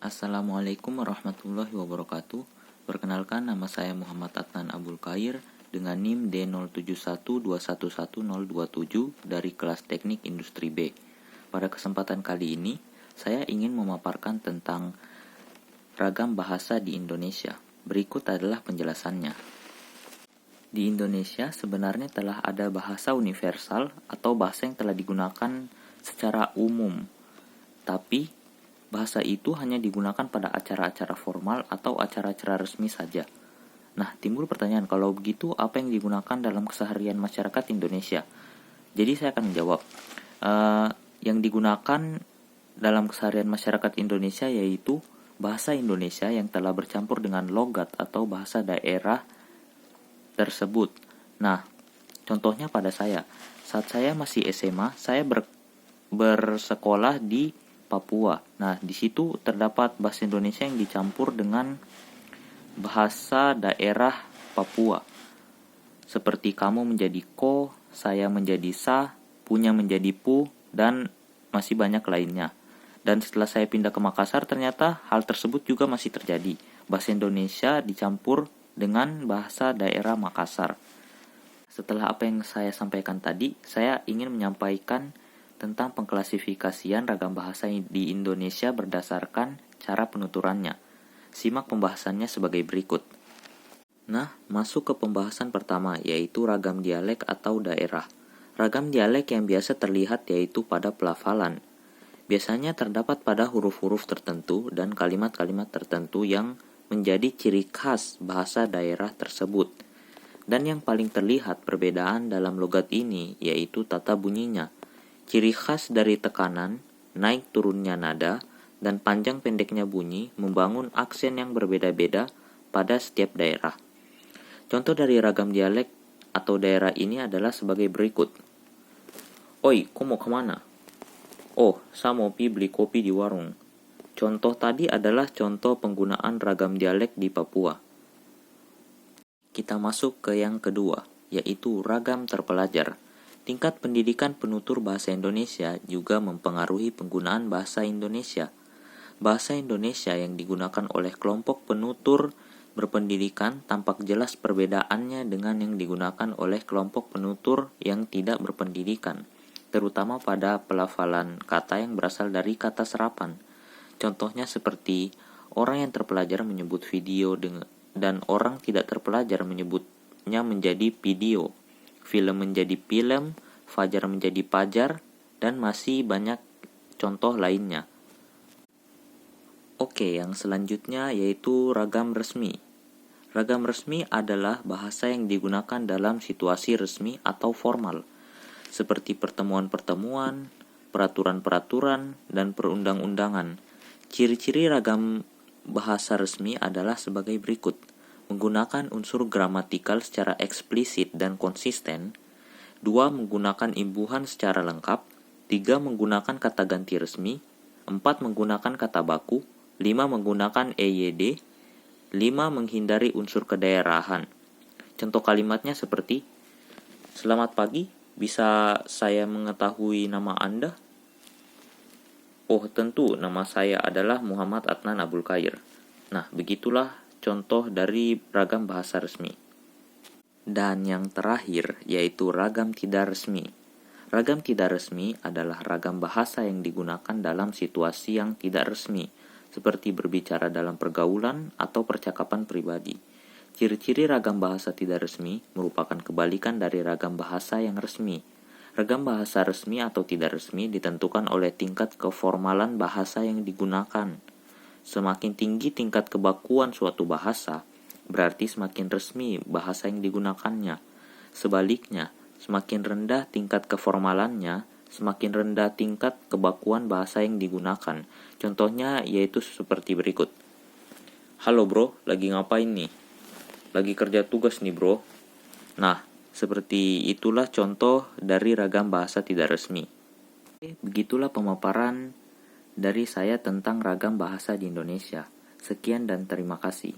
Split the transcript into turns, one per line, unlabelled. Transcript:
Assalamualaikum warahmatullahi wabarakatuh. Perkenalkan, nama saya Muhammad Adnan Abul Khair dengan NIM D0712111027 dari kelas Teknik Industri B. Pada kesempatan kali ini, saya ingin memaparkan tentang ragam bahasa di Indonesia. Berikut adalah penjelasannya. Di Indonesia sebenarnya telah ada bahasa universal atau bahasa yang telah digunakan secara umum. Tapi bahasa itu hanya digunakan pada acara-acara formal atau acara-acara resmi saja. Nah, timbul pertanyaan, kalau begitu apa yang digunakan dalam keseharian masyarakat Indonesia? Jadi saya akan menjawab. Yang digunakan dalam keseharian masyarakat Indonesia yaitu bahasa Indonesia yang telah bercampur dengan logat atau bahasa daerah tersebut. Nah, contohnya pada saya. Saat saya masih SMA, saya bersekolah di Papua. Nah, di situ terdapat bahasa Indonesia yang dicampur dengan bahasa daerah Papua. Seperti kamu menjadi ko, saya menjadi sa, punya menjadi pu, dan masih banyak lainnya. Dan setelah saya pindah ke Makassar, ternyata hal tersebut juga masih terjadi. Bahasa Indonesia dicampur dengan bahasa daerah Makassar. Setelah apa yang saya sampaikan tadi, saya ingin menyampaikan tentang pengklasifikasian ragam bahasa di Indonesia berdasarkan cara penuturannya. Simak pembahasannya sebagai berikut. Nah, masuk ke pembahasan pertama, yaitu ragam dialek atau daerah. Ragam dialek yang biasa terlihat yaitu pada pelafalan. Biasanya terdapat pada huruf-huruf tertentu dan kalimat-kalimat tertentu yang menjadi ciri khas bahasa daerah tersebut. Dan yang paling terlihat perbedaan dalam logat ini yaitu tata bunyinya. Ciri khas dari tekanan, naik turunnya nada, dan panjang pendeknya bunyi membangun aksen yang berbeda-beda pada setiap daerah. Contoh dari ragam dialek atau daerah ini adalah sebagai berikut. Oi, kau mau kemana? Oh, saya mau beli kopi di warung. Contoh tadi adalah contoh penggunaan ragam dialek di Papua. Kita masuk ke yang kedua, yaitu ragam terpelajar. Tingkat pendidikan penutur bahasa Indonesia juga mempengaruhi penggunaan bahasa Indonesia. Bahasa Indonesia yang digunakan oleh kelompok penutur berpendidikan tampak jelas perbedaannya dengan yang digunakan oleh kelompok penutur yang tidak berpendidikan, terutama pada pelafalan kata yang berasal dari kata serapan. Contohnya seperti orang yang terpelajar menyebut video dan orang tidak terpelajar menyebutnya menjadi video. Film menjadi film, fajar menjadi pajar, dan masih banyak contoh lainnya. Oke, yang selanjutnya yaitu ragam resmi. Ragam resmi adalah bahasa yang digunakan dalam situasi resmi atau formal, seperti pertemuan-pertemuan, peraturan-peraturan, dan perundang-undangan. Ciri-ciri ragam bahasa resmi adalah sebagai berikut. Menggunakan unsur gramatikal secara eksplisit dan konsisten. 2. Menggunakan imbuhan secara lengkap. 3. Menggunakan kata ganti resmi. 4. Menggunakan kata baku. 5. Menggunakan EYD. 5. Menghindari unsur kedaerahan. Contoh kalimatnya seperti, selamat pagi, bisa saya mengetahui nama Anda? Oh, tentu, nama saya adalah Muhammad Adnan Abul Khair. Nah, begitulah contoh dari ragam bahasa resmi. Dan yang terakhir yaitu ragam tidak resmi. Ragam tidak resmi adalah ragam bahasa yang digunakan dalam situasi yang tidak resmi, seperti berbicara dalam pergaulan atau percakapan pribadi. Ciri-ciri ragam bahasa tidak resmi merupakan kebalikan dari ragam bahasa yang resmi. Ragam bahasa resmi atau tidak resmi ditentukan oleh tingkat keformalan bahasa yang digunakan. Semakin tinggi tingkat kebakuan suatu bahasa, berarti semakin resmi bahasa yang digunakannya. Sebaliknya, semakin rendah tingkat keformalannya, semakin rendah tingkat kebakuan bahasa yang digunakan. Contohnya yaitu seperti berikut. Halo bro, lagi ngapain nih? Lagi kerja tugas nih bro. Nah, seperti itulah contoh dari ragam bahasa tidak resmi. Begitulah pemaparan dari saya tentang ragam bahasa di Indonesia. Sekian dan terima kasih.